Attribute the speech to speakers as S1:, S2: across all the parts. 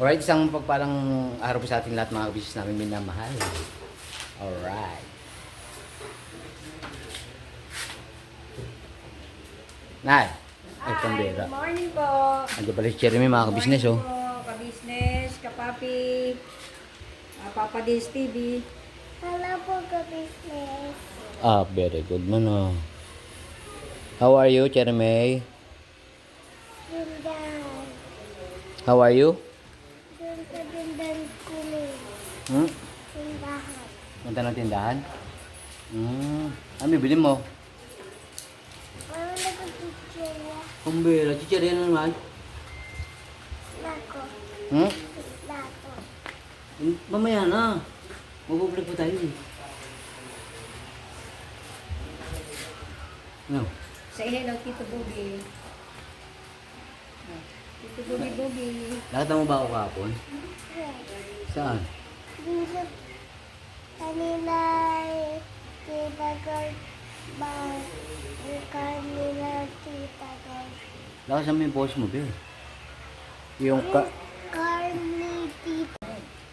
S1: Alright, isang pagpalang araw po sa ating lahat mga kabisnes namin minamahal. Alright. Nay, ay pambira.
S2: Good morning po.
S1: Andiyan pala si Jeremy mga kabisnes oh.
S2: Good morning po, kabisnes, kapapi, Papa Diz TV.
S3: Hello po, ka-business.
S1: Ah, very good man oh. How are you, Jeremy?
S3: Tindahan.
S1: How are you?
S3: Doon sa tindahan kunin. Tindahan.
S1: Punta ng tindahan? Ano bibili mo?
S3: Ano na ko chichirya?
S1: Pambira, chichirya na naman.
S3: Nako.
S1: Hmm?
S3: Nako.
S1: Mamaya na. Mag-vlog pa tayo eh. Ano?
S2: Say hello, Tito Boogie. Tito Boogie Boogie.
S1: Nakita mo ba ako kahapon? Saan?
S3: Dito. Kanina tita ko ba? Kanina tita ko.
S1: Lakasan mo yung boss mo, Bill. Yung ka...
S3: Carly tita.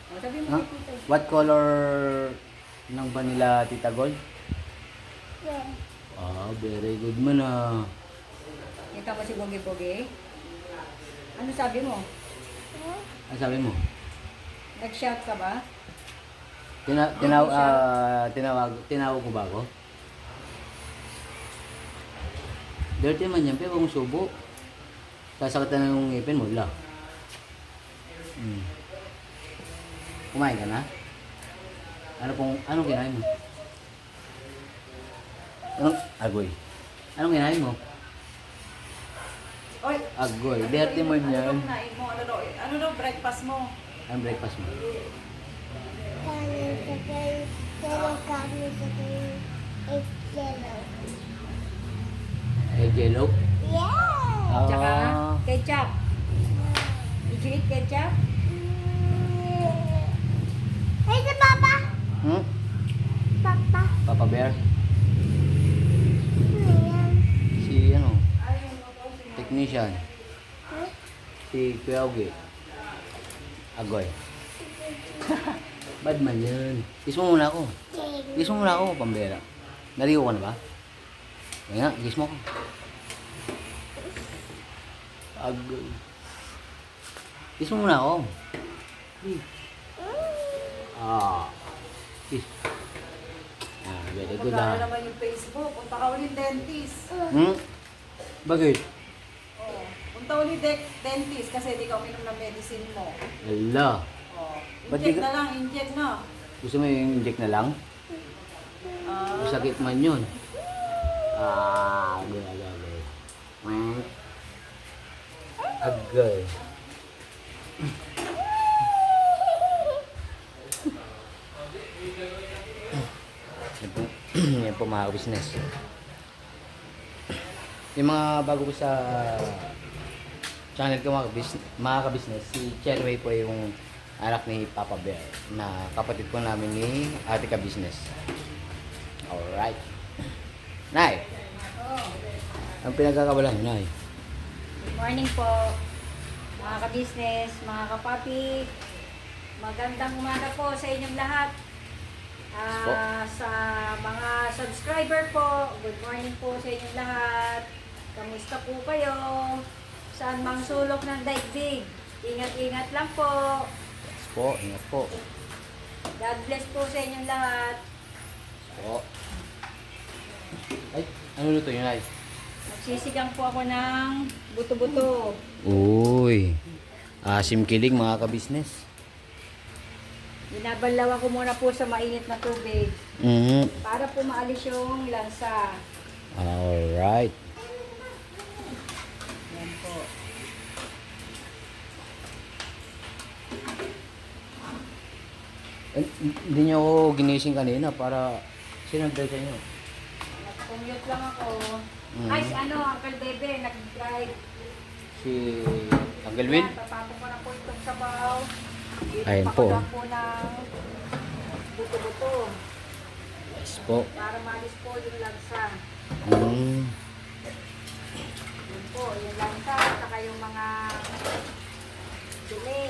S2: O, sabi mo
S1: Ha?
S2: kay Tito.
S1: What color ng vanilla Tita Gold?
S3: Yeah.
S1: Ah, very good man ah.
S2: Kita mo si Boogie Boogie? Ano sabi mo?
S3: Huh?
S1: Ano sabi mo?
S2: Nag-shout ka ba?
S1: Tinawag ko ba ako? Dirty man yan, pero kung subo. Sasakit na yung ngipin mo, la. Kumain ka na? Anong kinain mo? Agoy. Anong kinain mo?
S2: Oy!
S1: Agoy. Dirty man yan.
S2: Ano daw breakfast mo?
S1: Anong breakfast mo?
S3: Kami sa kayo. Pero kami sa kayo. It's yellow.
S1: Egg yellow?
S3: Yeah!
S2: Tsaka
S1: Ah,
S2: ketchup. Did you eat ketchup?
S3: Hey, si Papa!
S1: hmm?
S3: Papa!
S1: Papa Bear?
S3: Ano yan?
S1: Si ano? Technician?
S3: Huh?
S1: Si Kuya Ogie? Agoy. Bad man yan. Kiss mo muna ako. Kiss mo muna ako, pambera. Nariyo ka na ba? Kaya nga, kiss mo ako. Agoy. Kiss mo muna ako. Kiss. Kiss. Very good
S4: Magkano
S1: ah.
S4: naman yung Facebook? Punta ka ulit dentist.
S1: Bakit?
S4: Oh. Punta ulit dentist kasi di ka uminom ng medicine mo.
S1: Ala.
S4: Oh.
S1: Ba't
S4: Inject
S1: di ka-
S4: na lang, inject na.
S1: Gusto mo yung inject na lang?
S4: Ah,
S1: Masakit man yun. Agay, agay. Agay. Yan po mga business. Yung mga bago ko sa channel ko mga kabisnes, si Chenway po yung anak ni Papa Bear na kapatid po namin ni Ate Ka Business. Alright. Nay, ang pinagkakabalan, Nay.
S2: Good morning po, mga ka-business, mga kapapi. Magandang umaga po sa inyong lahat. Sa mga subscriber po, good morning po sa inyong lahat. Kamusta po kayo? Saan mang sulok ng daigdig? Ingat-ingat lang po.
S1: Yes po, ingat po.
S2: God bless po sa inyong lahat.
S1: Po. Ay, ano luto yun, Nay?
S2: Magsisigang po ako ng buto-buto.
S1: Uy, asim kilig mga kabisnes.
S2: Binabalawan ko muna po sa mainit na tubig para po maalis yung lansa.
S1: Alright.
S2: Yan po.
S1: Hindi niyo ako ginising kanina para sinagday sa inyo.
S2: Nag-commute lang ako. Ay, si Uncle Bebe, nag-drive.
S1: Si Uncle Will?
S2: Tatapon ko na po itong sabaw.
S1: Ayan po.
S2: Pakulang po ng buto-buto
S1: Yes po.
S2: para maalis po yung lansa. Yun po, yung lansa, saka yung mga dumi.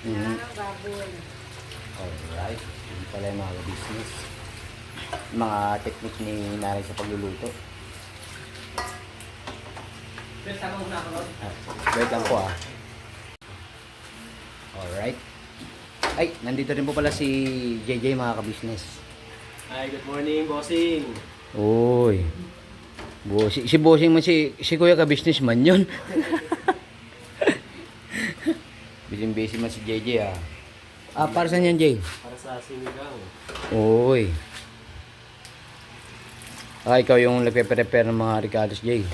S1: Mhm.
S2: Ano, baboy.
S1: Alright. Yun pala yung mga business. Mga technique ni nanay sa pagluluto. Wait lang po ah. Alright. Ay, nandito rin po pala si JJ mga ka-business.
S5: Hi, good morning, bossing.
S1: Uy. Si bossing man si kuya ka-business man yun. Busy man si JJ ah. Ah, para saan yan, Jay?
S5: Para sa sinigang.
S1: Uy. Ah, ikaw yung nagpe-prepare ng mga regalos, Jay.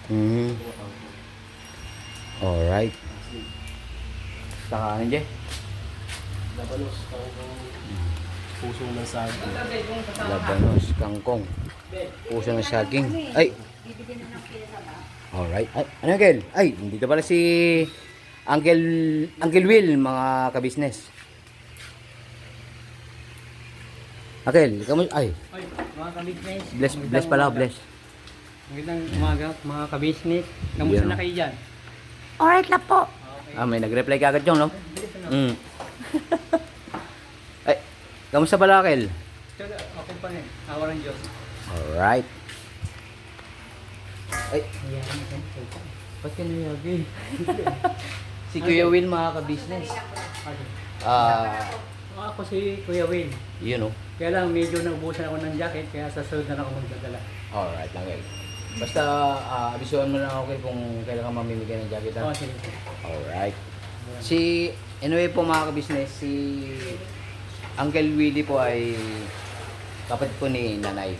S1: Mhm. Alright. Takanin, Jay.
S5: Labanos, puso ng saging.
S1: Labanos, kangkong. Puso ng saging. Ay,
S2: Bibigyan na ng pila ba?
S1: alright. Ay, ano, Uncle? Ay, dito pala si Uncle Will, mga ka-business. Uncle, kamu ay,
S6: Ay, mga ka-business.
S1: bless pala, bless.
S6: Magandang umaga, mga ka-business. Kamusta
S1: Yan.
S6: na kayo dyan?
S3: Alright na po.
S1: Ah, may nag-reply ka agad yung, no? Mm. Ay, kamusta pala, Uncle?
S6: Pero okay pa rin. Awa ng Diyos.
S1: Alright. Ay, ba't ka nayagi? Si Kuya Will, mga ka-business. Ah,
S6: Ako si Kuya Wayne.
S1: yun, oh.
S6: Kaya lang medyo naubusan ako ng jacket, kaya sa sunod na ako magdadala.
S1: Alright lang, Uncle. Basta, abisuhan mo lang ako, Uncle, kung kailan ka mamimigay ng jacket, ha?
S6: Oo, sige.
S1: Alright. Si, anyway po mga ka-business, si Uncle Willie po ay kapatid po ni Nanay.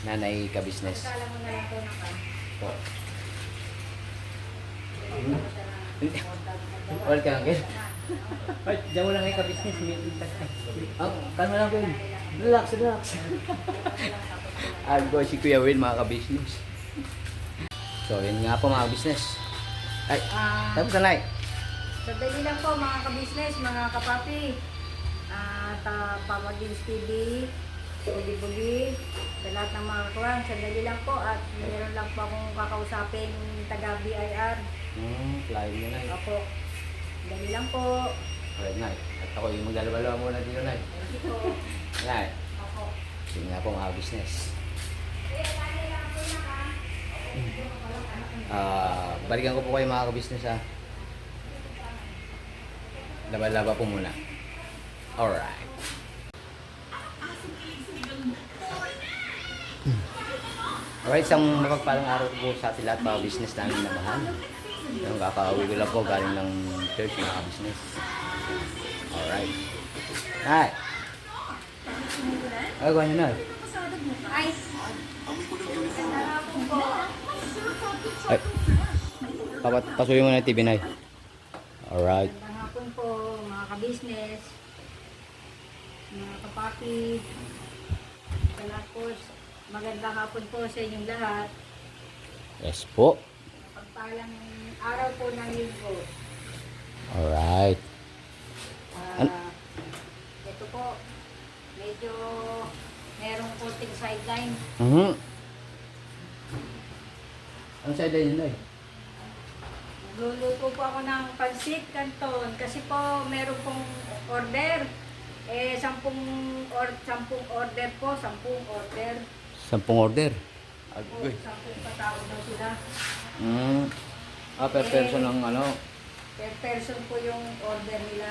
S1: Nanay ka-business.
S2: Kala mo na lang po ng kan.
S1: Po. Welcome, Uncle.
S6: Ay, diyan mo lang kayo ka-business. May impact ka.
S1: Kalma lang, Uncle. Relax, relax. Algo si Kuya Will, mga ka-business. So, yun nga po mga business. Ay, tapos na, Nay.
S2: Sandali lang po mga ka-business, mga kapapi. At Pamagins TV, Buli-Buli, sa lahat ng mga kakuhan. Sandali lang po at meron lang po akong kakausapin taga-BIR.
S1: Fly mo, Nay.
S2: Opo. Sandali lang po.
S1: Alright, Nay. At ako yung maglalabalawa muna dito, Nay.
S2: Thank you po.
S1: Nay.
S2: Opo.
S1: Yun nga po mga business. Balikan ko po kayo mga ka-business ha. Laba-laba po muna. Alright. Alright, isang mapagpalang araw po sa ating lahat mga business namin na mahal. Yung kakauwi ko lang po galing ng church mga ka-business. Alright. Hi! Ay, kuha nyo na.
S2: Ay!
S1: Ay. Pasuyin mo na yung TV, Nay. Alright.
S2: Magandang hapon po mga ka-business, mga kapapi, sa lahat po. Magandang hapon po sa inyong lahat.
S1: Yes po.
S2: Pagpalang araw po ng linggo.
S1: Alright.
S2: Ito po, medyo merong konting sideline.
S1: Mhm. Ang sideline yun, Nay?
S2: Luluto po ako ng pansit canton kasi po meron pong order. 10 order po, 10 order.
S1: 10 order.
S2: O,
S1: Agoy.
S2: 10 katao daw sila.
S1: Per person ng ano.
S2: Per person po yung order nila.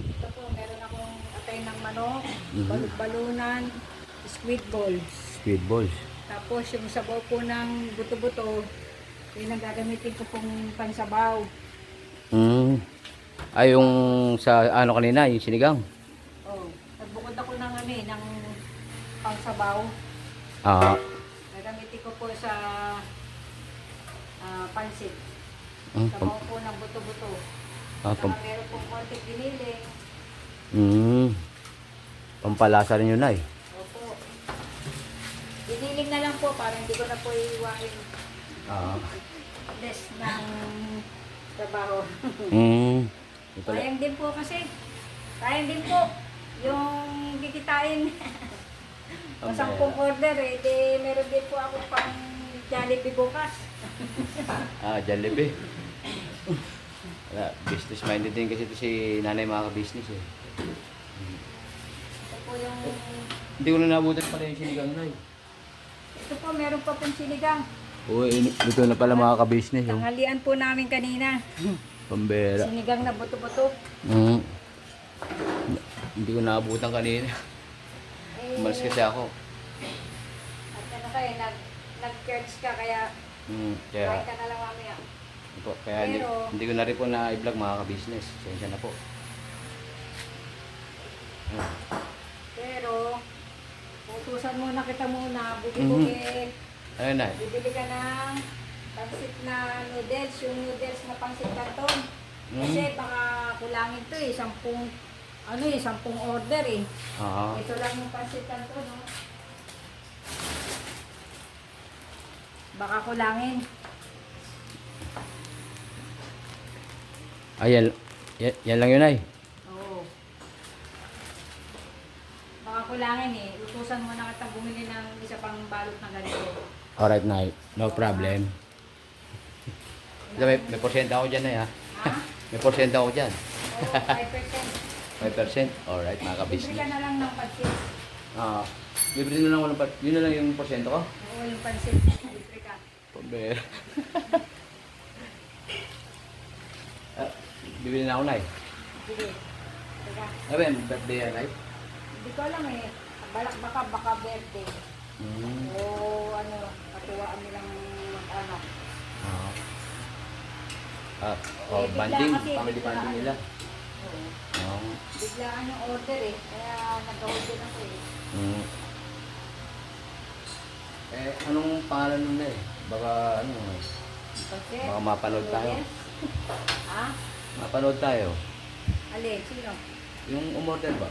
S2: Ito po, meron akong atay ng manok, balut-balunan, squid balls.
S1: Squid balls.
S2: Tapos yung sabaw po ng buto-buto, yung gagamitin ko pong pansabaw.
S1: Ay, yung sa ano kanina, yung sinigang.
S2: Oh, nagbukod ako ng ng pangsabaw.
S1: Ah.
S2: Gagamitin ko po sa pansit.
S1: Mm,
S2: Sabaw po ng buto-buto.
S1: pam,
S2: Saka meron pong konting giniling.
S1: pampalasa rin yun, Nay.
S2: Opo. Giniling na lang po para hindi ko na po iiwain
S1: Ah.
S2: less ng trabaho.
S1: Yung pala.
S2: Sayang din po kasi. Sayang din po. Yung kikitain. Sa 10 order di meron din po ako pang Jollibee bukas.
S1: Ah, Jollibee. Business minded din kasi ito si nanay mga ka-business eh.
S2: Ito po yung...
S1: Hindi ko na nabutan pala yung sinigang na eh.
S2: Ito po, meron pa pong sinigang.
S1: Uy, ito na pala mga ka-business. Oh.
S2: Tanghalian po namin kanina.
S1: Pambera.
S2: Sinigang na buto-buto.
S1: Mm. Hindi ko naabutan kanina.
S2: Eh,
S1: Umalis kasi ako.
S2: At ano kayo, nag-church ka kaya
S1: Kaya,
S2: kain ka na lang mamaya.
S1: kaya
S2: Pero-
S1: hindi ko na rin po na-i-vlog mga ka-business. Sensya na po.
S2: Pero, utusan muna kita muna, bugi-bugi.
S1: Ayun na.
S2: Bibili ka ng pansit na noodles, yung noodles na pansit karton. Kasi baka kulangin to eh, 10 order eh.
S1: Oo.
S2: Ito lang yung pansit karton, no? Baka kulangin.
S1: Ayan. Yan lang yun ay.
S2: Oo. Baka kulangin eh. Utusan mo na kita bumili ng isa pang balot na ganito.
S1: Alright na. No problem. May porsyento ako dyan na ha.
S2: Ha?
S1: May porsyento ako dyan.
S2: Oo, 5%.
S1: 5%. Alright mga
S2: Bibili
S1: ka-business.
S2: ka na lang ng pansit.
S1: Libre na lang ako ng yun na lang yung porsyento ko.
S2: Oo, yung pansit. Libre ka.
S1: Pambera. Bibili na ako na eh.
S2: Sige. Teka.
S1: Aben, birthday yan ay.
S2: Hindi ko alam eh. Baka birthday. O ano, katuwaan nilang mag-anak.
S1: Oh,
S2: bigla
S1: banding.
S2: kasi,
S1: Family
S2: biglaan.
S1: banding nila.
S2: Oo.
S1: Oo.
S2: Biglaan yung order eh. Kaya nag-order ako eh.
S1: Anong pangalan nun na eh? Baka ano,
S2: Pansit?
S1: baka mapanood tayo.
S2: Yes. Ha?
S1: Mapanood tayo.
S2: Alin? Sino?
S1: Yung umorder ba?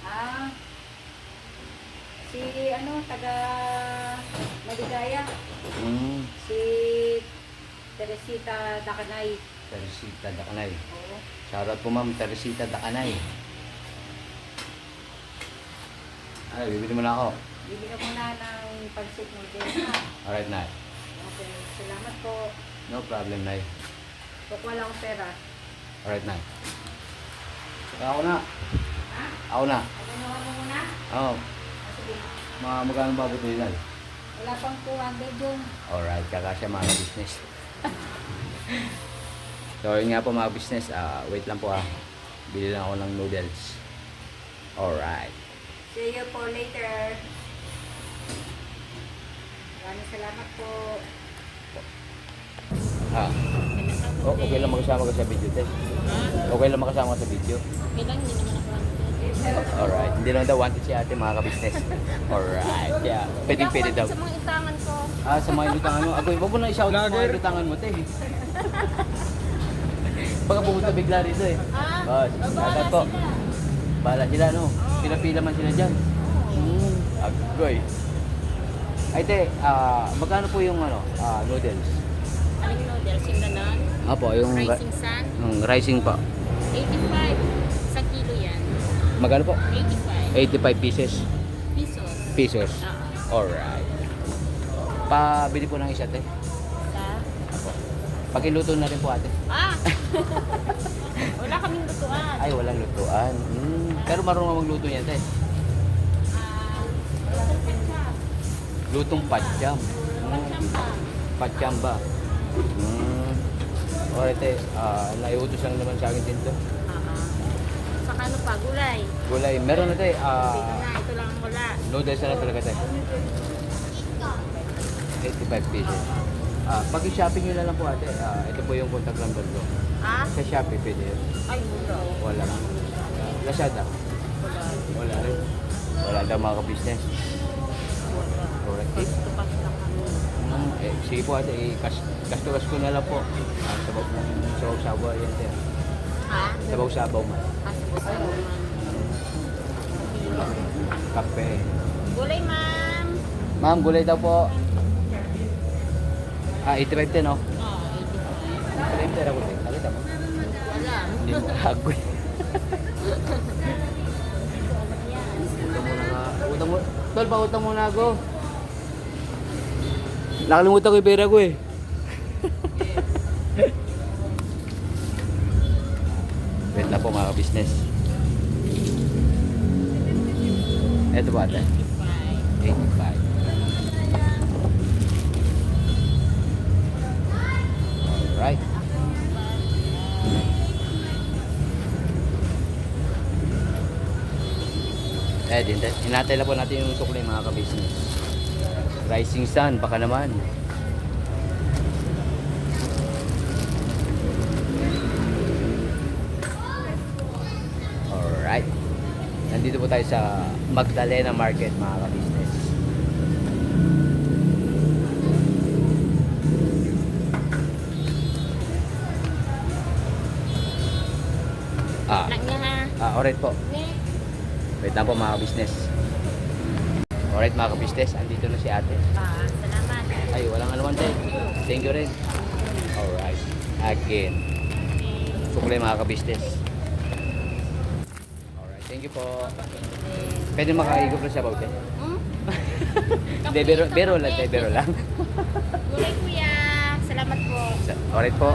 S2: Ah, si ano, taga Maligaya. Si Teresita Dakanay.
S1: Teresita Dakanay.
S2: Oo.
S1: Shoutout po ma'am, Teresita Dakanay. Ay, bibili mo na ako.
S2: Bibili ko muna ng pansit noodles na.
S1: Alright na.
S2: Okay, salamat po.
S1: No problem na.
S2: Kukuha lang akong pera.
S1: Alright na. Ako na.
S2: Ha?
S1: Ako na.
S2: Ano mo muna?
S1: Oo.
S2: Ah, sige.
S1: Magkano ba ito yun?
S2: Wala pang 200 yun.
S1: Alright, kakasya mga business. So yun nga po mga business, wait lang po bili lang ako ng noodles. Alright.
S2: See you po later. Maraming salamat po.
S1: Okay lang makasama ka sa video, te. Okay lang makasama ka sa video.
S7: Okay lang, hindi naman ako
S1: Alright, hindi lang daw wanted si ate mga ka-business. Alright, yeah. Pwede daw.
S7: Sa mga itangan ko.
S1: Sa mga ilutangan mo. Agoy, wag mo na i-shout sa mga ilutangan mo, te. Baka pumunta bigla rito eh. Agad po. Bahala sila, no? Pila-pila man sila dyan. Agoy. Ay, te, magkano po yung noodles?
S7: Aling noodles, yung ganon.
S1: Apo, yung
S7: Rising sun,
S1: rising pa.
S7: 85. Sa kilo yan.
S1: Magkano po?
S7: 85
S1: 85 pieces.
S7: pesos.
S1: Alright. Pabili po ng isa, te.
S7: Sa?
S1: Apo. Pakiluto na rin po, ate.
S7: Wala kaming lutuan.
S1: Ay, walang lutuan. Pero marunong magluto yan, te. Lutong patsyam. Patsyam ba? Alright, te. Naiutos lang naman sa akin dito.
S7: Saka ano pa, gulay.
S1: Gulay. Meron na, te.
S7: Dito na, ito lang ang wala.
S1: Noodles na lang talaga, te. 85 pesos. Pag i-shopping nyo na lang po, ate. Ito po yung contact number ko. Sa Shopee, pwede yun.
S7: Ay, mura.
S1: Wala lang. Lazada. Wala rin. Wala daw mga ka-business. Correct.
S7: Tupas lang kami.
S1: Sige po ate, kasturas ko na lang po. Sabaw-sabaw yan sir. Sabaw-sabaw man.
S7: Sabaw man.
S1: Kape.
S7: Gulay, ma'am.
S1: Ma'am, gulay daw po. 85 din, no? 85 din ako din. Nakita mo?
S7: Wala.
S1: Hindi mo kagoy. Utang mo na nga. Utang mo. Tol, pautang muna ako. Nakalimutan ko yung pera ko eh. na po mga business. Ito ba ate? 85. Alright. Hinatay na po natin yung sukli mga ka-business. Rising sun, baka naman. Alright. Nandito po tayo sa Magdalena Market mga ka-business.
S7: Anak niya ha.
S1: Alright po. Wait lang po mga ka-business. Alright mga ka-business, andito na si ate.
S7: Salamat.
S1: Ay, walang anuman tayo. Thank you rin. Alright. Again. Sukli mga ka-business. Alright, thank you po. Pwede makaigop na siya ba? Okay? Hindi, bero lang tayo, bero lang.
S7: Gulay kuya. Salamat po.
S1: Alright po.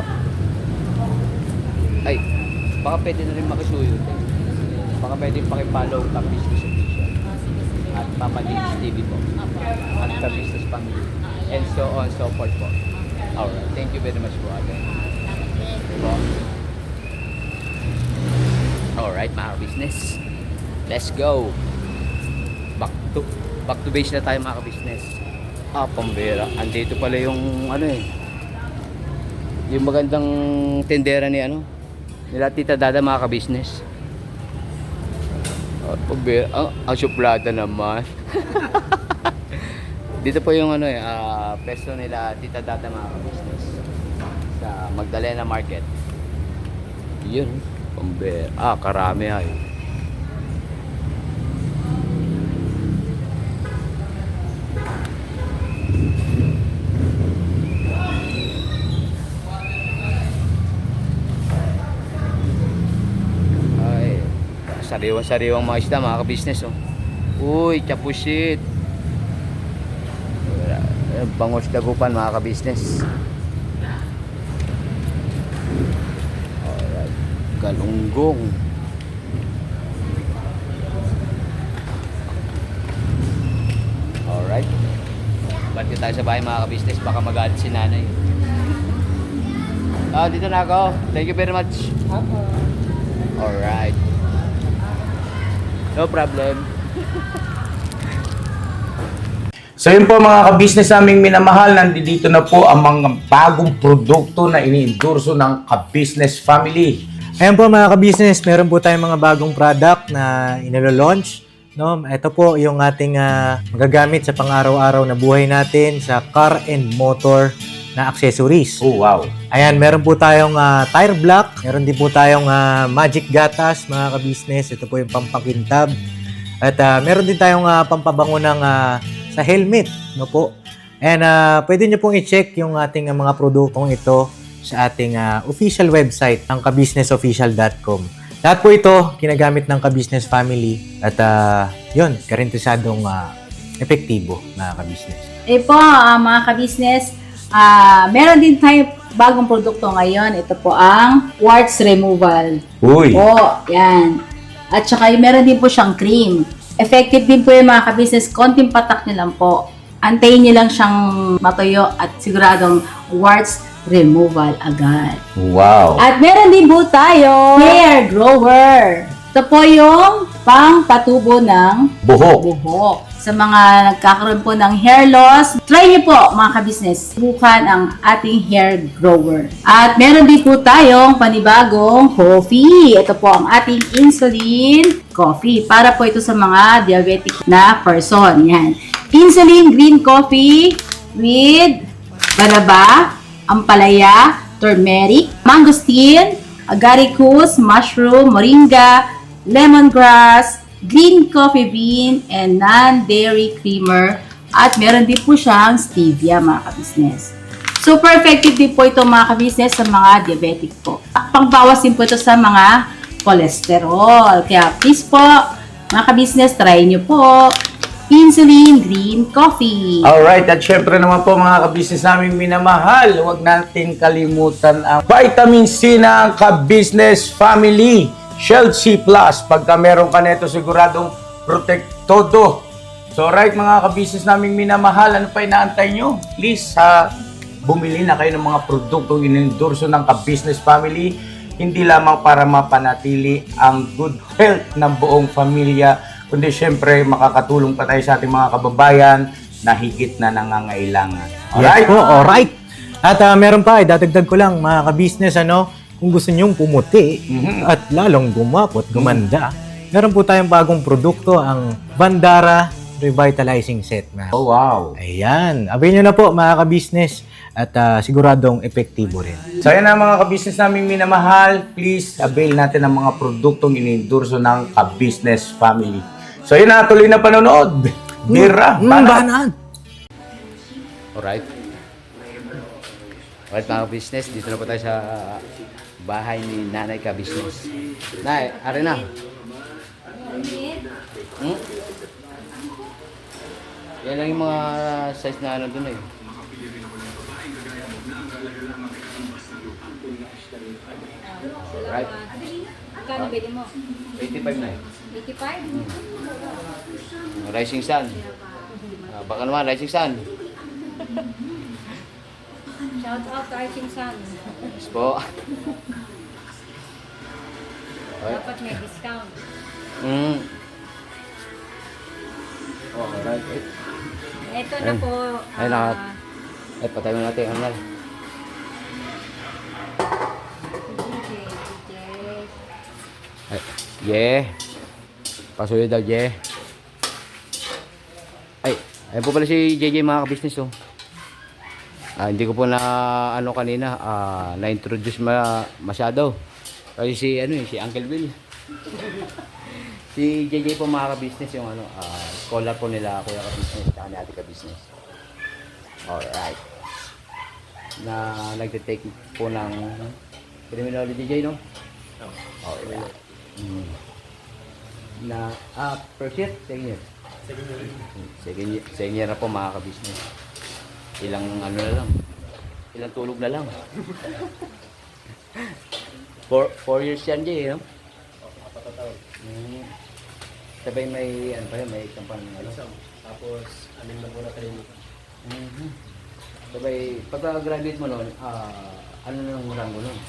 S1: Ay, baka pwede na rin makisuyo tayo. Baka pwede pakipollow Top Business Official. At Papa Dins TV po. At Top Business Family. And so on, so forth po. Alright, thank you very much po ate. Po. Alright mga business. Let's go. Back to base na tayo mga business. Pambira. Andito pala yung ano eh. Yung magandang tendera ni ano. Nila Tita Dada mga business. Pambira. Ang suplada naman. Dito po yung ano eh, pesto nila Tita Dada mga business. Sa Magdalena Market. Yun. Pambira. Karami ay. Ay, sariwang mga isda mga ka-business oh. Uy, chapusit. Bangos dagupan mga ka-business. Alright. Galunggong. Alright. Balik tayo sa bahay mga ka-business. Baka magalit si nanay. Dito na ako. Thank you very much. Alright. No problem.
S8: So yun po mga ka-business naming minamahal, nandito na po ang mga bagong produkto na ini-endorso ng ka-business family.
S9: Ayan po mga ka-business, meron po tayong mga bagong product na inilo-launch. No? Ito po yung ating magagamit sa pang-araw-araw na buhay natin sa car and motor na accessories.
S8: Oh wow!
S9: Ayan, meron po tayong tire block, meron din po tayong magic gatas mga ka-business. Ito po yung pampakintab. At meron din tayong pampabango ng sa helmet, no po. And pwede nyo pong i-check yung ating mga produktong ito sa ating official website, ang kabusinessofficial.com. Lahat po ito ginagamit ng ka-business family at yun, garantisadong epektibo mga ka-business.
S2: Po, mga ka-business, meron din tayo bagong produkto ngayon. Ito po ang warts removal.
S8: Uy!
S2: Po, yan. At saka meron din po siyang cream. Effective din po yung mga ka-business. Konting patak nyo lang po. Antayin nyo lang siyang matuyo at siguradong warts removal agad.
S8: Wow!
S2: At meron din po tayo hair grower. Ito po yung pang-patubo ng buhok. Sa mga nagkakaroon po ng hair loss, try niyo po mga ka-business. Subukan ang ating hair grower. At meron din po tayong panibagong coffee. Ito po ang ating insulin coffee. Para po ito sa mga diabetic na person. Yan. Insulin green coffee with banaba, ampalaya, turmeric, mangosteen, agaricus, mushroom, moringa, lemongrass, green coffee bean, and non-dairy creamer. At meron din po siyang stevia mga ka-business. Super effective din po ito mga ka-business sa mga diabetic po. Pangbawas din po ito sa mga cholesterol. Kaya please po, mga ka-business, try nyo po. Insulin Green Coffee.
S8: Alright, at syempre naman po mga ka-business naming minamahal, huwag natin kalimutan ang vitamin C ng ka-business family. Shield C+. Pagka meron ka nito, siguradong protect todo. So right mga ka-business naming minamahal, ano pa inaantay nyo? Please, bumili na kayo ng mga produktong inendorso ng ka-business family, hindi lamang para mapanatili ang good health ng buong pamilya, kundi syempre makakatulong pa tayo sa ating mga kababayan na higit na nangangailangan.
S9: Yes po, alright. At meron pa, dadagdag ko lang mga ka-business, kung gusto nyong pumuti at lalong gumapot, gumanda, meron po tayong bagong produkto, ang Vandara Revitalizing Set.
S8: Oh, wow.
S9: Ayan. Avail nyo na po mga ka-business at siguradong epektibo rin.
S8: So yan na mga ka-business naming minamahal, please avail natin ang mga produktong inendorso ng ka-business family. So yun na, tuloy na panonood. Bira,
S9: Banat.
S1: Alright. Alright mga business, dito na po tayo sa bahay ni Nanay Ka-Business. Nay, ari na. Yan lang yung mga size na ano dun eh. Alright.
S2: Kano bili mo?
S1: 85 na eh.
S2: 85?
S1: Rising Sun. Baka naman, Rising Sun.
S2: Shout out Rising Sun.
S1: Yes po.
S2: Dapat may discount.
S1: Oh, alright.
S2: Ito na po.
S1: Ay, ay, patay mo natin. Ano na? Ay, yeah. Pasuloy daw, yeah. Ay, ayun po pala si JJ mga ka-business, oh. Hindi ko po na ano kanina, na-introduce masyado. Kasi si Uncle Bill. Si JJ po mga ka-business yung scholar po nila Kuya Ka-Business at ni Ate Ka-Business. Alright. Na nagte-take po ng criminology JJ, no? Alright. Na first year, second year? Second year na po mga ka-business. Ilang ano na lang. Ilang tulog na lang. 4 years yan, Jay, no? Sabay may, ano pa yun, may kampang,
S5: Tapos, anim na po na training.
S1: Sabay, pagka-graduate mo noon, ano na ang rango noon?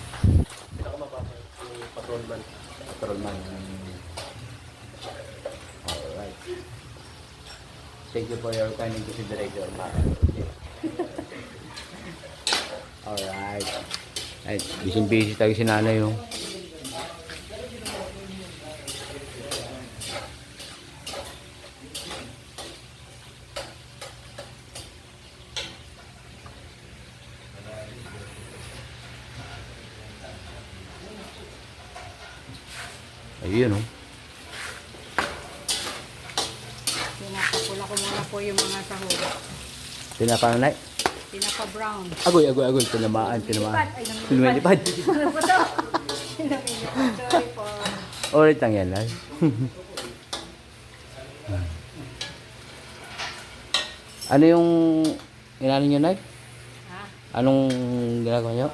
S5: Pinakamababa yung patrolman.
S1: Patrolman. Alright. Thank you for your kind consideration, Alright. Ay, busy tayo si nanay, oh. Ayun, oh.
S2: Pinapapula ko muna po yung mga sahog.
S1: Tinakanay.
S2: Pinapa-brown.
S1: Agoy. Tinamaan.
S2: Ay,
S1: Lumilipad.
S2: Ano po to? Sorry po.
S1: Ulit lang yan, ay. Ano yung inano nyo, Nay?
S2: Ha?
S1: Anong ginagawa nyo?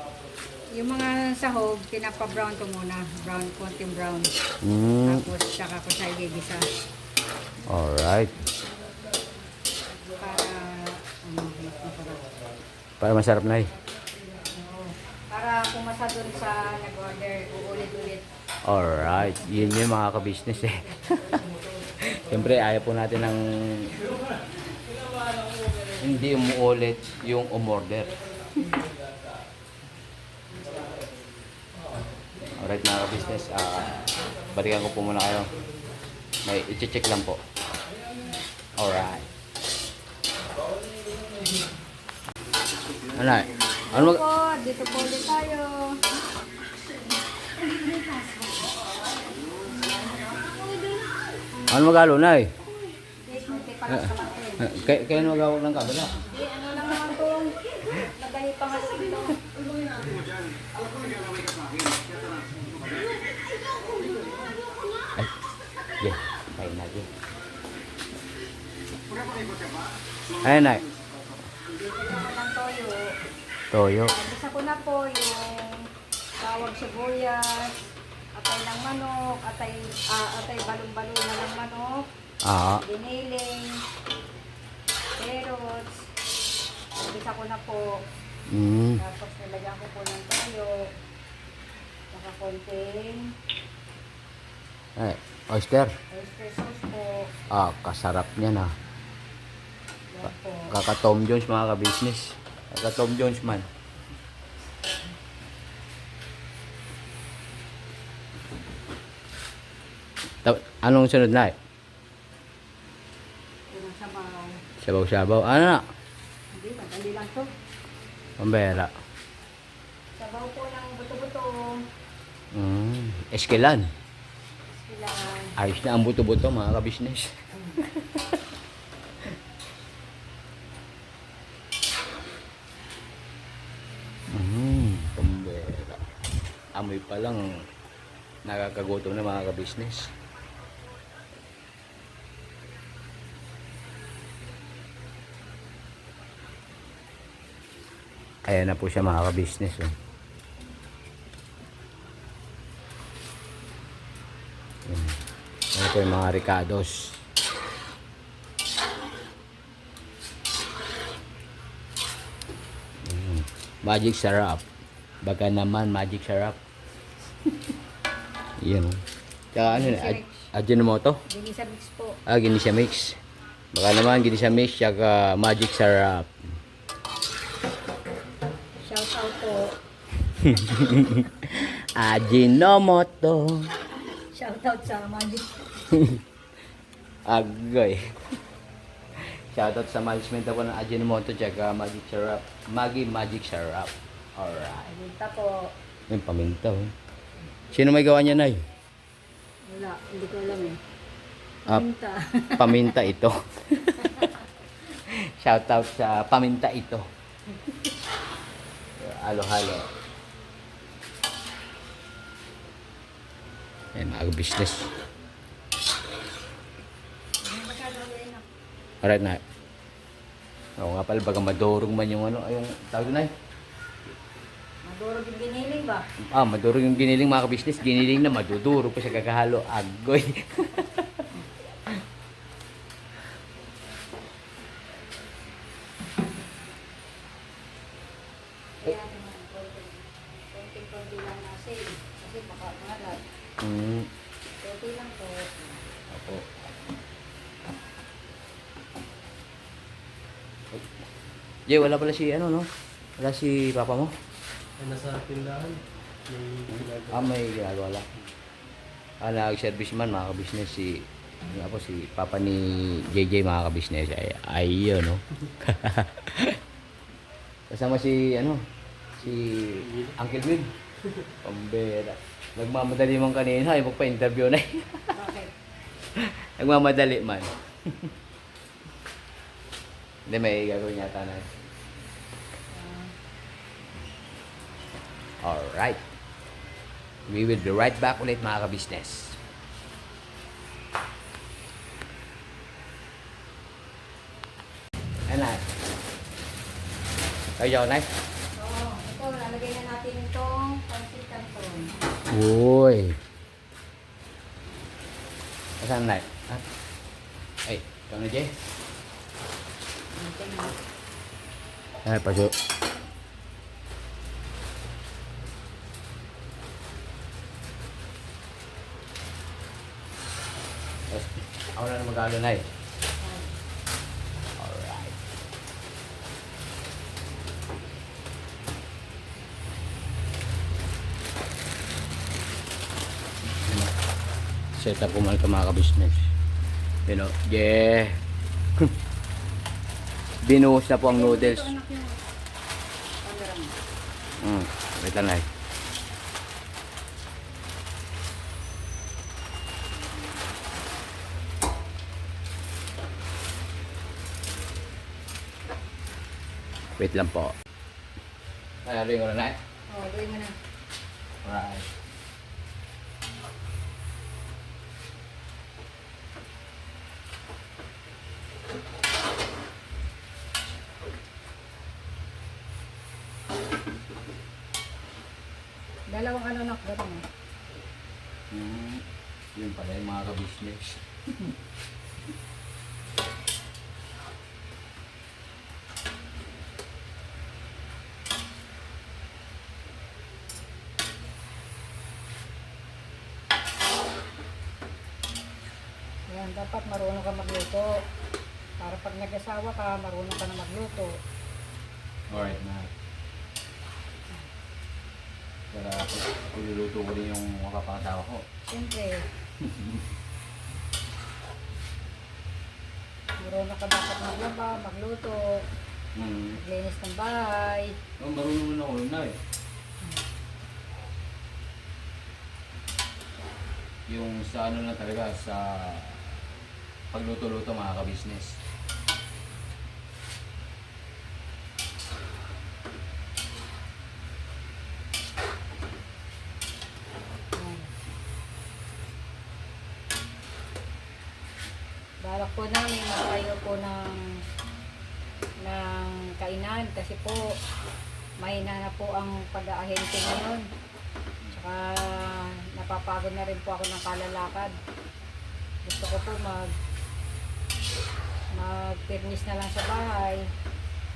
S2: Yung mga sahog, pinapa-brown ko muna. Brown, konting brown. Tapos, saka ko siya igigisa.
S1: Alright.
S2: Para,
S1: Para masarap, Nay.
S2: para pumasa dun sa nag-order, uulit-ulit.
S1: Alright. Yun yung mga ka-business eh. Siyempre, ayaw po natin ng hindi umuulit yung umorder. Alright mga ka-business, balikan ko po muna kayo. May i-check lang po. Alright. Ano? Ano mag...
S2: Dito po ulit tayo.
S1: Ano magalo na eh?
S2: Yes, munti pa lang sa matin.
S1: Kaya ano magawag ng kabila?
S2: Di, ano lang naman itong nagahi pa nga sito.
S1: Ay, yeah, kain na din. Ayun na.
S2: Ang toyo.
S1: Toyo.
S2: Isa ko na po yung bawang sibuyas, atay ng manok, atay balon-balon ng manok,
S1: Ah,
S2: giniling, carrots, nabisa ko na po, tapos nilagyan ko po ng toyo, saka konting
S1: oyster.
S2: oyster sauce po,
S1: Kasarap niya na.
S2: yan po.
S1: Kaka Tom Jones mga ka-business. Kaka Tom Jones man. Anong sunod na?
S2: Unang sabaw.
S1: Sabaw-sabaw. Ano na?
S2: Hindi, madali lang to.
S1: Pambera.
S2: Sabaw po ng buto-buto.
S1: Eskelan.
S2: Kailangan.
S1: Ayos na ang buto-buto mga ka-business. Pambera. Amoy pa lang nakakagutom na mga ka-business. Ayan na po siya mga ka-business. Oh. Ano po yung mga ricados. Magic sarap. Baga naman magic sarap. Yan. Tsaka ano na, Ajinomoto.
S2: Ginisa mix po.
S1: Ginisa mix. Baka naman ginisa mix tsaka magic sarap.
S2: Shout out po.
S1: Ajinomoto.
S2: Shout out sa Magic.
S1: Agoy. Shoutout sa management ako ng Ajinomoto tsaka magic sarap. Magic sarap. Alright.
S2: Paminta po.
S1: Yung paminta. Oh. Sino may gawa niya, Nay?
S2: Wala, hindi ko alam eh.
S1: Ah,
S2: Paminta.
S1: Paminta ito. Shoutout sa paminta ito. Halo-halo. Ayan, mga business. Alright, na. Oo nga pala, baga madurog man yung ano, yung tawag na.
S2: Madurog yung giniling ba?
S1: Madurog yung giniling mga ka-business. Giniling na madudurog pa sa kakahalo. Agoy.
S2: Kaya naman, konti-konti lang nasi. Kasi baka malat. Konti lang po.
S1: Opo. Jay, wala pala si ano, no? Wala si papa mo?
S5: Ay, nasa tindahan. May ginagawa.
S1: May ginagawa lang. Nag-service man mga ka-business si papa ni JJ mga ka-business. Ayun, no? Kasama si Uncle Will. Pambera. Nagmamadali man kanina, ay magpa-interview na.
S2: Bakit?
S1: Nagmamadali man. Hindi, may gagawin yata na. Alright. We will be right back ulit mga ka-business. Ano? Kayo, Nay?
S2: Oo, ito, lalagay na natin itong pancit canton.
S1: Uy. Asan, Nay? Ay, ito na, Jay. Ay, paso. Ako na mag-alo, Nay. Alright. Set up ko man ka mga ka-business. You know, yeah. Binuhos na po ang noodles. Wait lang, Nay. Wait lang po. Ay, rin ko na, Nay.
S2: Oo, gawin mo na.
S1: Alright.
S2: Dalawang ano nak, gano'n.
S1: Yun pala yung mga ka-business.
S2: Yan, dapat marunong ka magluto. Para pag nag-asawa ka, marunong ka na magluto.
S1: Alright na. Para iluluto ko rin yung makapangasawa ko.
S2: Siyempre. Marunong ka dapat maglaba, magluto, maglinis ng bahay.
S1: Oh, marunong na ako na eh. Yung sa ano na talaga, sa pagluto-luto mga ka-business.
S2: Yan. Balak po namin magtayo po ng kainan kasi po mahina na po ang pag-aahente ngayon. Tsaka napapagod na rin po ako ng kalalakad. Gusto ko po mag-furnish na lang sa bahay,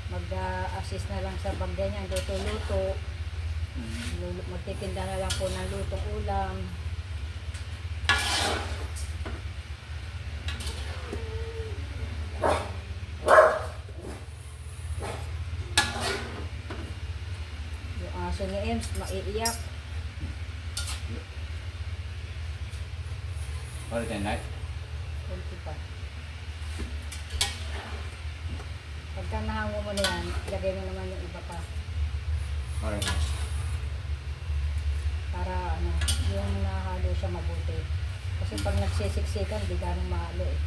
S2: mag-assist na lang sa bagya niya, luto-luto. Magtitinda na lang po ng lutong ulam. Yung aso ni Ems, maiiyak.
S1: Alright na night.
S2: Kunti pa. Pagka nahango mo na yan, ilagay mo naman yung iba pa.
S1: Alright.
S2: Para ano, yung nahalo siya mabuti. Kasi pag nagsisiksikan, di ganong mahalo eh.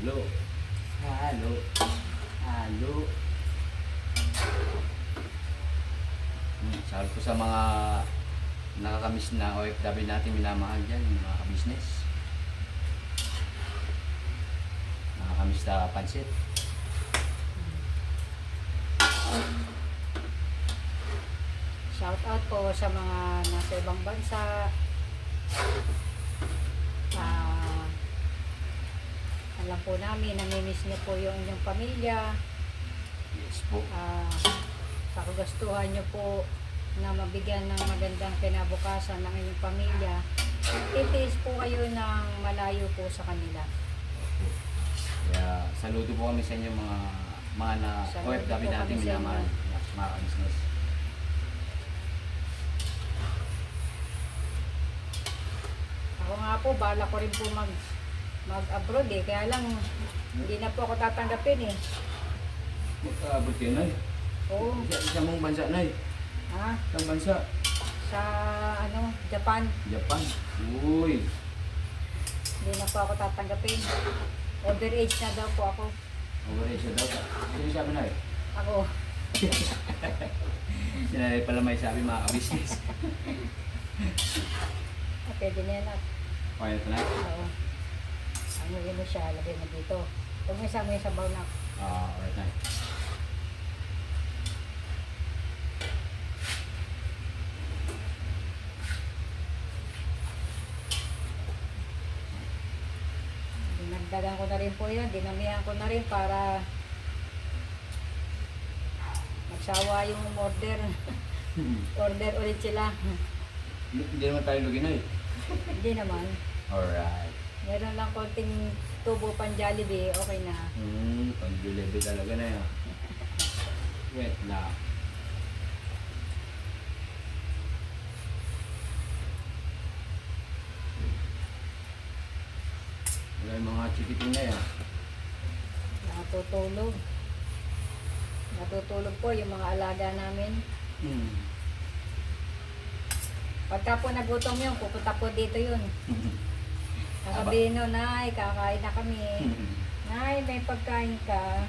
S1: Halo. Halo. Halo. Sabi ko sa mga nakakamiss na OFW natin minamahal dyan, yung mga ka-business. Nakakamiss na pansit.
S2: Shout out po sa mga nasa ibang bansa. Alam po namin, namimiss niyo po yung inyong pamilya.
S1: Yes po.
S2: Sa kagustuhan niyo po na mabigyan ng magandang kinabukasan ng inyong pamilya, titiis po kayo ng malayo po sa kanila.
S1: Kaya saludo po kami sa inyo mga na
S2: Saludo
S1: OFW
S2: po
S1: natin
S2: kami sa
S1: minamahal. Mga ka-business.
S2: Ako nga po, bala ko rin po mag-abroad eh. Kaya lang, hindi na po ako tatanggapin eh.
S1: Magkaabot kayo na eh.
S2: Oo.
S1: Isa mong bansa na eh.
S2: Ha?
S1: Isang bansa.
S2: Sa Japan,
S1: Japan. Uy.
S2: hindi na po ako tatanggapin. Overage na daw po ako.
S1: Overage na daw. Sino sabi na eh?
S2: Ako.
S1: Sinali pala may sabi mga ka-business.
S2: Pwede na yan.
S1: Okay na na?
S2: Oo. Ano yun mo siya, lagay mo dito. Huwag mo isama yung sabaw na.
S1: Alright na.
S2: Dinagdagan ko na rin po yun. Dinamihan ko na rin para magsawa yung order. Order ulit sila.
S1: Hindi naman tayo lugi na eh.
S2: Hindi naman.
S1: Alright.
S2: Meron lang konting tubo pang Jollibee, okay na.
S1: Pang-delivery talaga na yun. Wait na. Wala yung mga chikiting na yan.
S2: Natutulog. Natutulog po yung mga alaga namin. Pagka po nagutom yun, pupunta po dito yun. Sasabihin no, Nay, kakain na kami. Nay, may pagkain ka.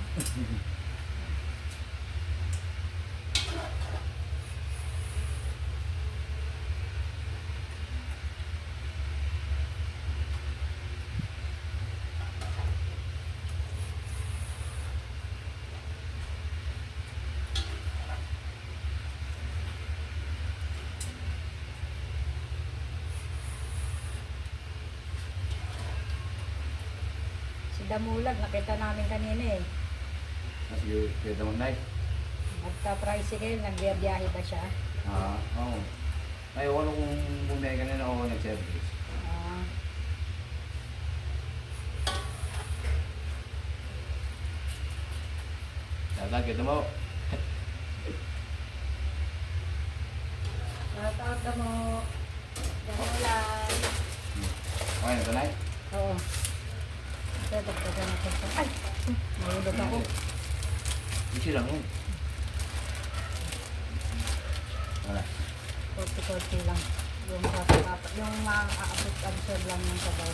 S2: Damulag, nakita namin kanina eh.
S1: Mas yung mo na
S2: Nagta-tricycle, nagbiyahe ba siya?
S1: Oo. Ay, wala kung bumiyay ka na ako nag-service.
S2: Ah,
S1: Tatag, kita mo.
S2: shout out na mo. Damulag.
S1: Okay na ito, Nay?
S2: Oo. Ito, dagdagan natin sa... Ay! Mahulog ako.
S1: Isi lang yun. Wala.
S2: Korte-korte lang. Yung kapapapa. Yung ma-absorb lang yung sabaw.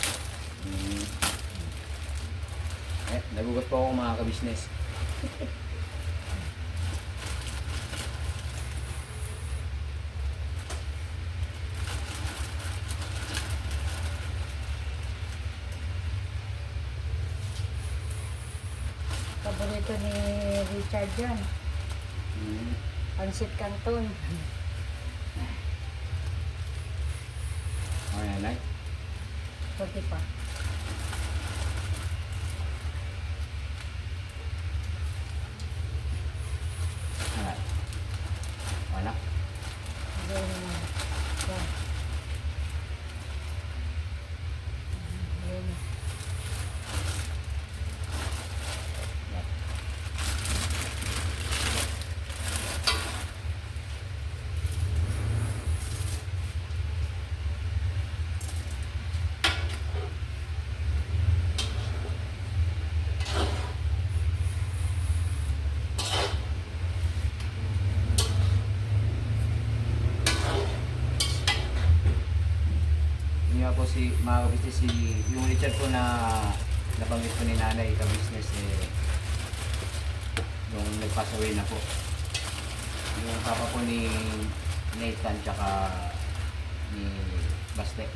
S1: Nagugat po ako mga ka-business.
S2: Paborito ni Richard yan. Pansit Canton.
S1: Okay na, Nay?
S2: Korte pa.
S1: Wala. Wala.
S2: Gawin mo. Yan. Yan.
S1: Yun nga po si mga ka-business, yung Richard po na nabanggit ko ni nanay ka-business yung nag-pass away na po. Yung papa po ni Nathan tsaka ni Baste.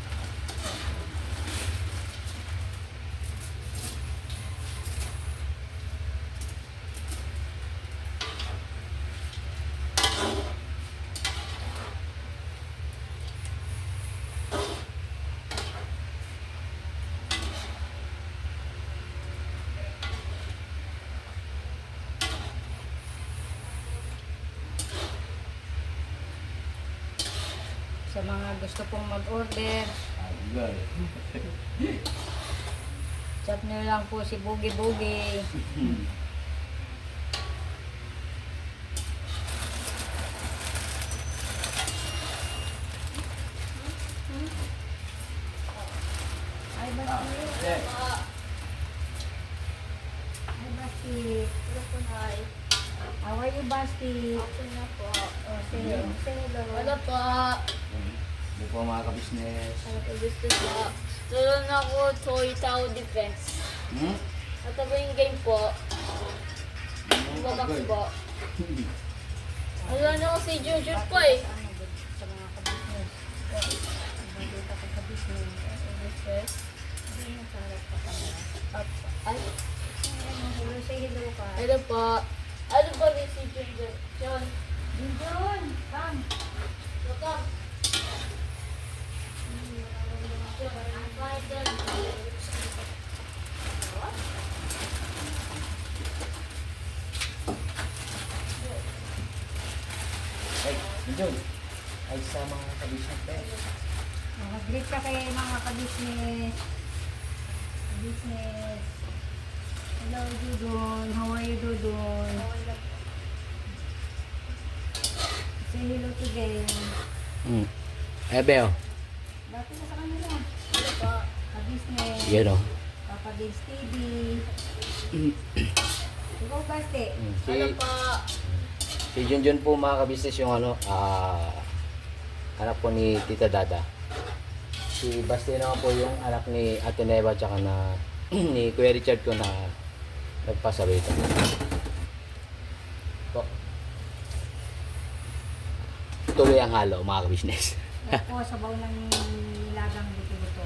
S2: Sa mga gusto pong mag-order,
S1: Good.
S2: chat nyo lang po si Boogie Boogie. Ay, Basti. Ay, Basti. How are you, Basti? Oh, say hello.
S7: Wala po.
S1: Hindi po mga ka-business.
S7: Gusto po. Tulong ako Toy Tao Defense. At po yung game po. Babak po. Wala na ako si Jojo po eh.
S2: Sa mga ka-business. Nandito ka ka-business.
S7: Business. Ay,
S2: Hello, say hello ka.
S7: ano po? Ano ba rin si Jojo? John.
S2: Junjun, come.
S7: Welcome.
S1: Ay, Jun. Ay, sa mga ka-business pa
S2: Mag-greet ka kay mga ka-business. Business. Hello, Dudun. How are you, Dudun? Say hello to them.
S1: Beo.
S2: Dati na sa kanila. Hello po. Ka-business.
S1: Yan o.
S2: Papa Dins TV. Ikaw, Basti.
S7: Ano po?
S1: Si Junjun po mga ka-business yung anak po ni Tita Dada. Si Basti naman po yung anak ni Ate Neva tsaka na ni Kuya Richard ko na nagpasaway ito. Po. Tuloy ang halo mga ka-business.
S2: Ako, sabaw ng nilagang buto-buto.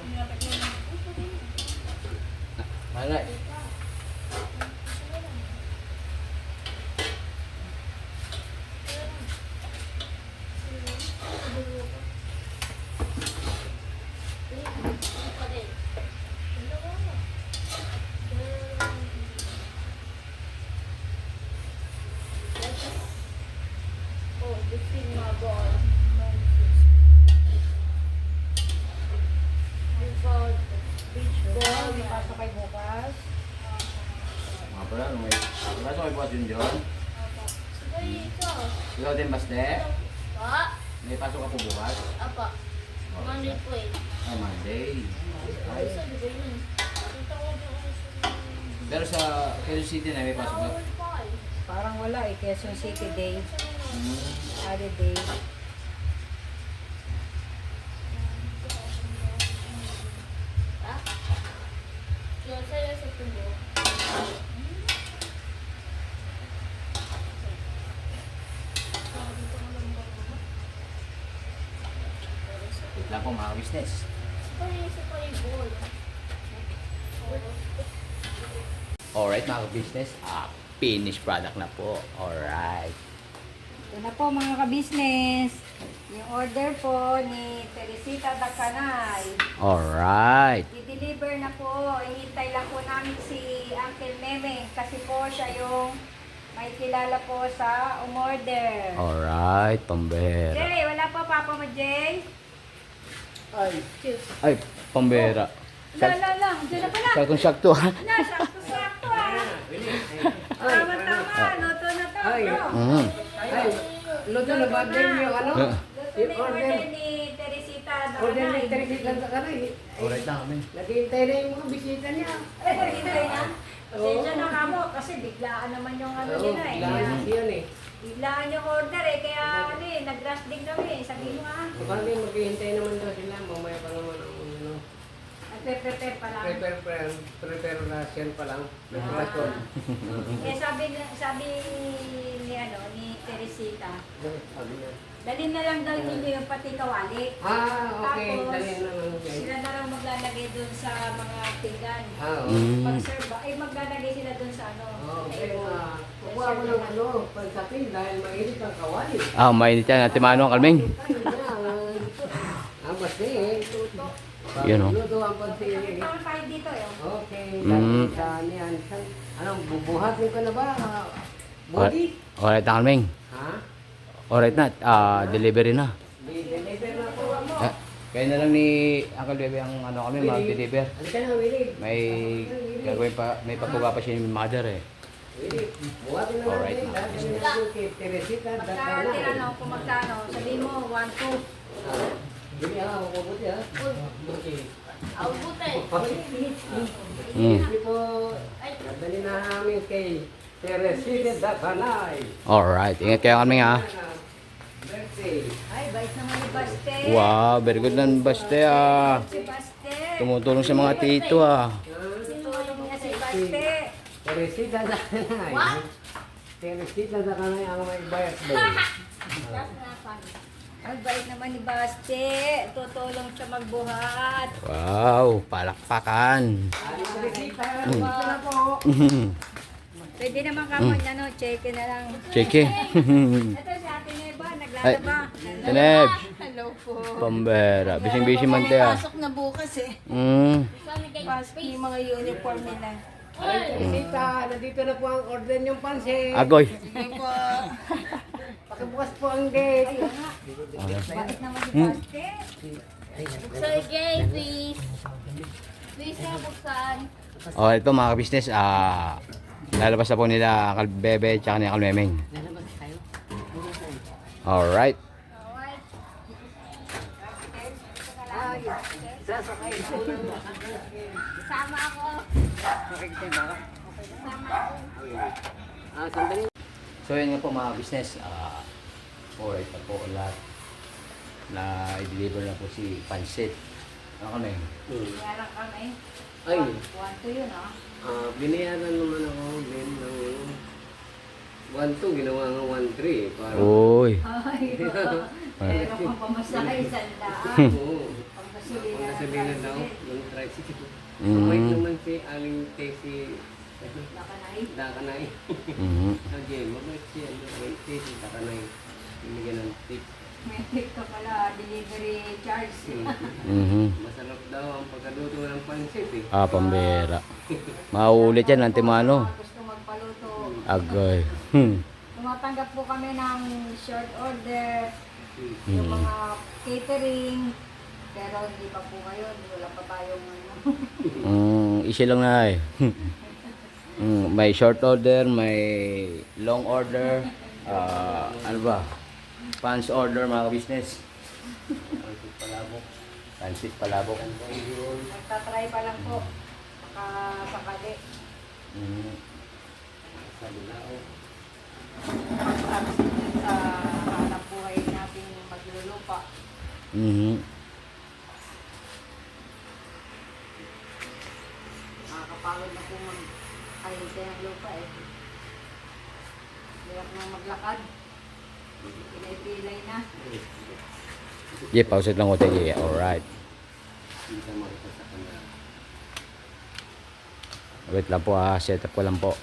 S1: Alright.
S7: Sigma ball. Before beach ball.
S2: May pasok kayo bukas.
S1: Mga pala, may pasok kayo bukas yun, John.
S7: Sabay ikaw.
S1: Ikaw din, Baste?
S7: Pa?
S1: May pasok ka po bukas?
S7: Apa. Monday po eh.
S1: Ay, Monday.
S7: Ay, sabi ko yun. Nakita ko doon sa...
S1: Pero sa Quezon City na may pasok na.
S7: Bawal pa eh.
S2: Parang wala eh. Quezon City Day.
S1: Hmm.
S2: Holiday.
S7: Ha? Yung sa'yo sa tubo.
S1: Wait lang po mga business.
S7: Sa ball.
S1: Alright mga business, finished product na po. Alright.
S2: Ito na po mga ka-business. Yung order po ni Teresita Dacanay.
S1: Alright.
S2: I-deliver na po. Ihintay lang po namin si Uncle Meme kasi po siya yung may kilala po sa umorder.
S1: Alright, pambera.
S2: Jay, wala pa papa mo, Jay?
S1: Ay, pambera.
S2: Lang. Diyan na pala.
S1: Kaya kung sakto ha.
S2: Sakto Tama. Luto na to, bro.
S1: Mm.
S6: Luto na ba din yung ano?
S2: Luto na yung order ni Teresita
S6: Order ni
S2: Dacanay.
S6: Teresita sa kanay.
S1: Alright lang kami.
S6: Naghihintay na yung mga bisita niya.
S2: Hintay na. Pasensya na kamo kasi biglaan naman yung ano
S6: Oo,
S2: nila eh.
S6: kailangan kasi yan eh.
S2: Biglaan yung order eh. Kaya ano eh, nag-rush din kami. Sabi mo
S6: Bakit maghihintay naman daw sila, mamaya pa naman ang ano.
S2: nagpe-prepare pa lang.
S6: Preparation pa lang. Preparation.
S2: Eh sabi ni Teresita,
S6: Sabi niya.
S2: dalhin na lang daw ninyo yung pati kawali.
S6: Okay.
S2: Tapos,
S6: Dali na lang. Okay.
S2: sila na lang maglalagay dun sa mga pinggan.
S6: Oo.
S1: Mm.
S2: Pag-serve, ay maglalagay sila dun sa ano.
S6: Okay, kukuha ko ng ano, pansapin dahil mainit ang kawali.
S1: Mainit yan. Ate Mano, Kalming.
S6: Basta eh.
S1: Yun, oh.
S6: Luto ang pansin eh.
S2: Tawag tayo dito eh.
S6: Okay,
S1: Mm.
S6: saan yan? Anong, bubuhatin ka na ba? Body?
S1: Alright na, Kalming.
S6: Ha?
S1: Alright na. Delivery na.
S6: Deliver na po mo.
S1: Kaya na lang ni Uncle Bebe ang ano kami, mag-deliver.
S6: Halika na, Willie.
S1: May gagawin pa, may papuga pa siya ni mother eh.
S6: Willie, buhatin na
S1: Alright,
S6: natin.
S1: ma'am.
S6: Dahil na kay Teresita,
S2: Pagka tinanong kung magkano, sabihin mo 1, 2.
S6: Willie, mabuti ha. Okay.
S7: Abutin.
S1: Mm.
S6: Hindi po, dali na namin kay Teresita Dacanay.
S1: Alright, ingat kayo kami ha.
S6: Birthday.
S2: Ay, bait naman ni Baste.
S1: Wow, very good lang Baste ah.
S2: Si Baste.
S1: Tumutulong sa mga tito ah.
S2: Tutulong niya si Baste.
S6: Teresita Dacanay. Teresita Dacanay ang may birthday.
S2: Ay, bait naman ni Baste. Tutulong siya magbuhat.
S1: Wow, palakpakan.
S6: Teresita, dito na po.
S2: Pwede naman kamo ano, check na lang.
S1: Cheke.
S2: Ito si Ate Neba, naglalaba.
S1: Teneb,
S4: Hello po.
S1: pambera. Bising-busy man te ah.
S4: Pasok na bukas eh.
S1: Mm.
S7: Sana kay
S4: Pasok yung mga uniform nila.
S6: Ay, Teresita, nandito na po ang order niyong pansin.
S1: Agoy.
S4: Sige po.
S6: Pakibukas po ang gate.
S2: Bait naman si Baste.
S7: Buksan gay, please. Please na buksan.
S1: Oh, ito mga business lalabas na po nila Uncle Bebe at ni Uncle Memeng. Alright.
S7: Alright. Sama ako.
S6: Sandali.
S1: So yun nga po mga business, alright na po lahat na i-deliver na po si Pansit. Ano kami?
S2: Kaya lang kami.
S6: Ay,
S2: 1, 2 yun ah.
S6: binayaran naman ako din ng 1-2, ginawa ng 1-3. Para,
S1: Uy.
S2: Ay, pero kung pamasahe, sandaan.
S6: Oo.
S2: Panggasolina.
S6: Pagkasabihan daw ng tricycle.
S1: Mm.
S6: Wait naman si Aling Tessie
S2: Lakanay.
S6: Dacanay.
S1: Mhm.
S6: Okay, mabait siya. Wait, Tessie Dacanay. Binigyan ng tip.
S2: May tip ka pala, delivery charge.
S1: Mhm.
S6: Masarap daw ang pagkaluto ng pansit eh.
S1: Pambera. Mauulit yan, Ante Mano.
S2: Gusto magpaluto.
S1: Agoy.
S2: tumatanggap po kami ng short order, yung mga catering, pero hindi pa po kayo, wala pa tayong ano.
S1: Isa lang na eh. May short order, may long order, ano ba? Fans order mga business. Pansit palabok.
S2: Nagtatry pa lang po, baka sakali. Pag-absent sa hanap buhay natin maglulupa. Nakakapagod na po mag-ahintay ng lupa eh. Hirap na maglakad. Pilay-pilay na.
S1: Yeah, pause it lang ko tayo. Alright. Wait lang po ha, set up ko lang po.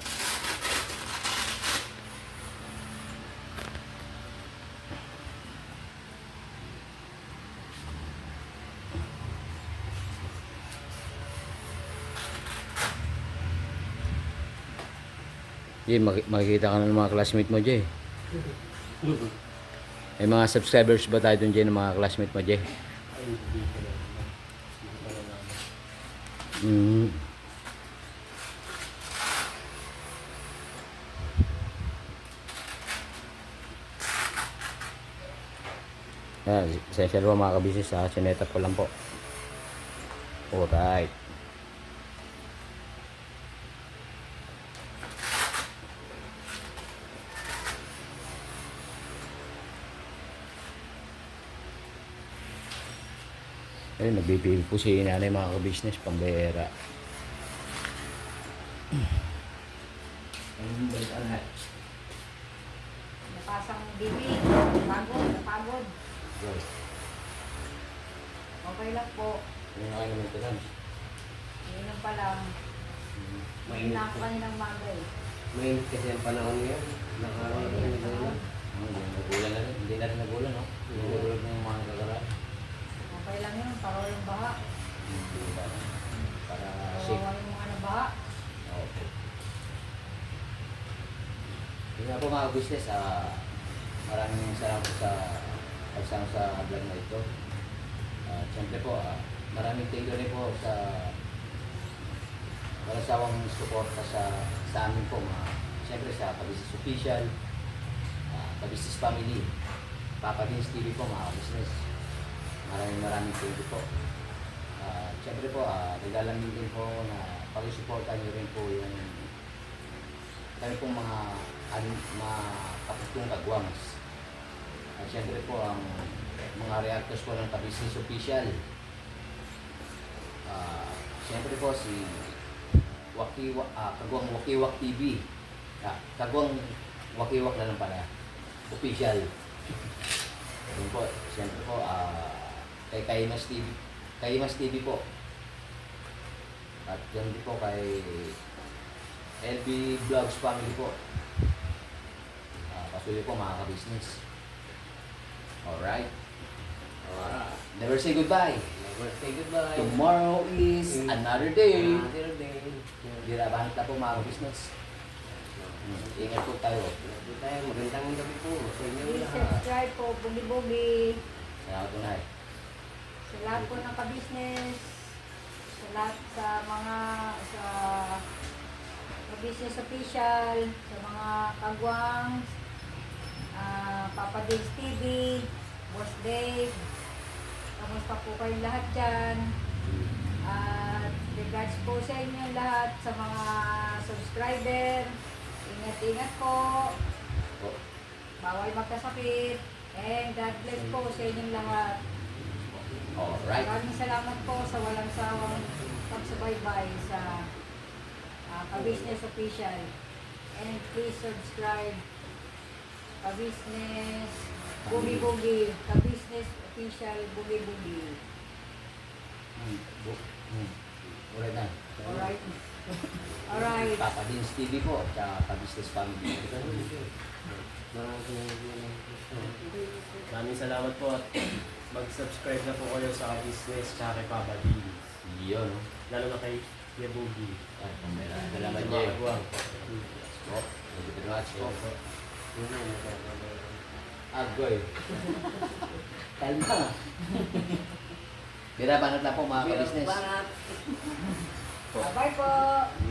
S1: Jay, makikita ka na ng mga classmate mo, Jay. May mga subscribers ba tayo dun, Jay, ng mga classmate mo, Jay? Essential po mga kabisnes ha, sinetap ko lang po. Alright. Ayun, nagbibigay po si nanay mga ka-business, pambera. Ayun, balikan na.
S2: Napasang bibi, napagod. Okay lang po.
S1: Ayun na kayo naman ito lang.
S2: Inom pa lang. Mainit na ako kaninang maga eh.
S6: Mainit kasi ang panahon ngayon. Nakaraw na yung nagulan.
S1: Nagulan na rin. Hindi na rin nagulan, no? Hindi nagulan ng mga kagaran.
S2: Okay lang yun, para yung baha.
S1: Para safe.
S2: Kawawa yung mga nabaha.
S1: Okay. Yun nga po mga business, maraming salamat sa pagsama sa vlog na ito. Siyempre po, maraming thank you rin po sa walang sawang suporta sa amin po. Siyempre sa Ka-Business Official, Ka-Business Family, Papa Dins TV po mga business. Maraming thank you po. Siyempre po, regalan din po na pag-suporta nyo rin po yung kami pong mga kapatong kagwangs. At siyempre po ang mga reactors po ng Ka-Business Official. Siyempre po si Kagwang Wakiwak TV. Kagwang Wakiwak na lang pala. Official. Yun po, siyempre po kay Kaimas TV. Kaimas TV po. At yan din po kay LB Vlogs Family po. Patuloy po mga ka-business. Alright. Never say goodbye.
S6: Never say goodbye.
S1: Tomorrow is another day.
S6: Another day.
S1: Dirabahan na po mga ka-business. Ingat po tayo.
S6: Ito tayo, magandang gabi po sa inyo
S2: Please
S6: lahat.
S2: subscribe po, bugi-bugi.
S1: Salamat po na
S2: Sa lahat po ng ka-business. Sa lahat sa mga Ka-Business Official. Sa mga kagwang. Papa Dins TV. Boss Dave. Kamusta po kayong lahat dyan? At regards po sa inyo lahat sa mga subscriber. Ingat-ingat po. Bawal magkasakit. And God bless po sa inyong lahat.
S1: Alright.
S2: Maraming salamat po sa walang sawang pagsubaybay sa Ka-Business Official. And please subscribe Ka-Business Bugi-Bugi. Ka-Business Official Bugi-Bugi.
S1: Alright na.
S2: Alright. Alright.
S1: Papa Dins TV po. Tsaka Ka-Business Family.
S5: Maraming salamat po at mag-subscribe na po kayo sa business tsaka kay Papa D.
S1: Yun.
S5: Lalo na kay Yabugi.
S1: Salamat Jay.
S5: Kagwang.
S1: Po. Thank you very much po. Agoy. Kalma. Bira banat lang po mga ka-business.
S2: Bye po.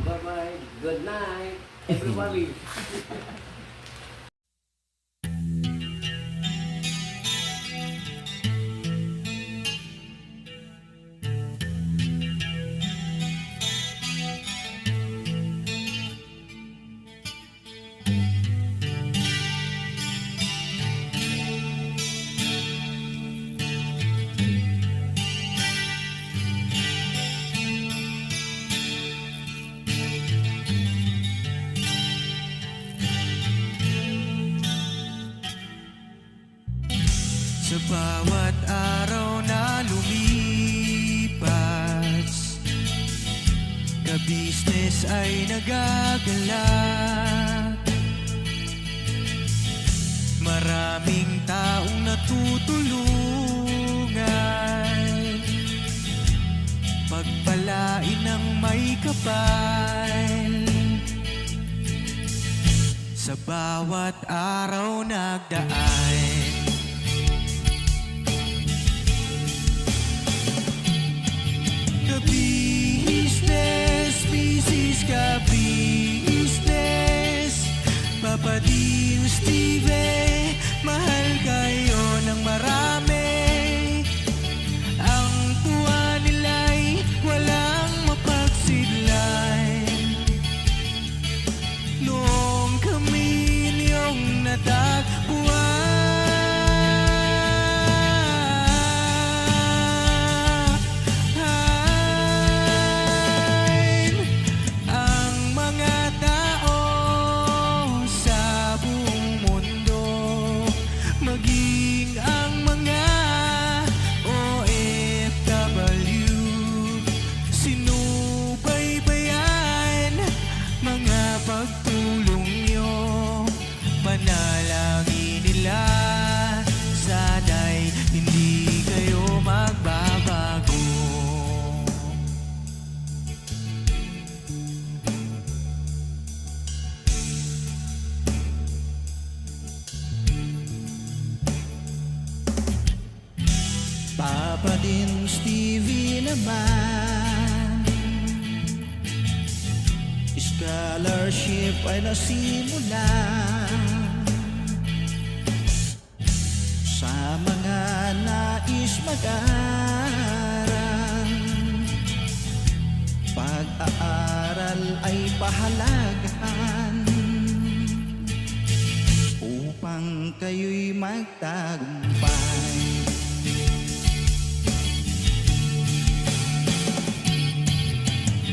S6: Bye-bye. Good night, everybody.
S10: Sa bawat araw na lumipas, ka-business ay nagagalak. Maraming taong natutulungan, pagpalain ng may kapal. Sa bawat araw nagdaan, ka-business, Mrs. Ka-business, Papa Dean, Steve, mahal kayo ng marami. Ang tuwa nila'y walang mapagsidlan. Noong kami niyong natagpuan, maging ang mga OFW, sinubaybayan mga pagtulong nyo, panalangin nila, sana'y hindi kayo magbabago. Papa din Stevie naman, scholarship ay nasimula sa mga nais mag-aral. Pag-aaral ay pahalagahan upang kayo'y magtagumpay.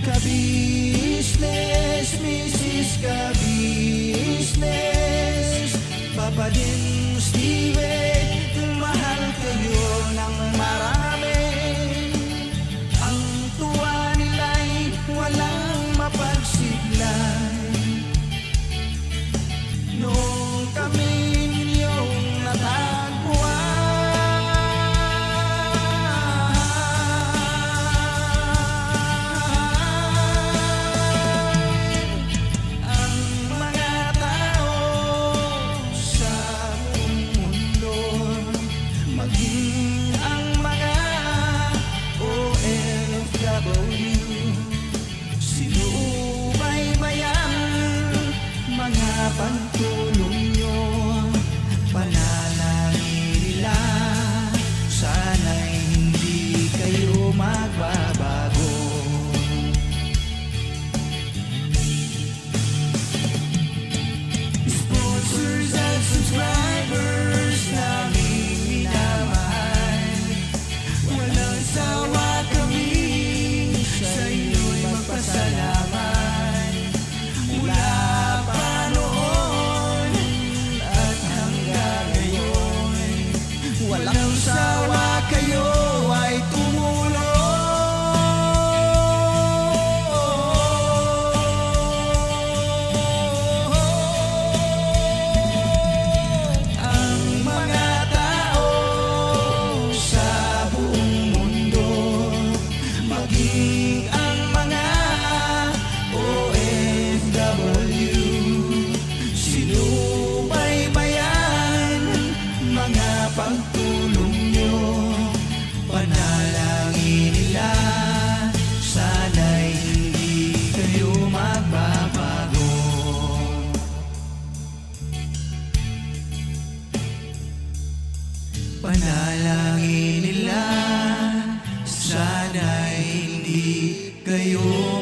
S10: Ka-business, Mrs. Ka-business, Papa din Steve, mahal kayo ng marami. Ang tuwa nila'y walang mapagsidlan. Noong kami ninyong natagpuan, ang mga tao sa buong mundo Panalangin nila, sana'y hindi kayo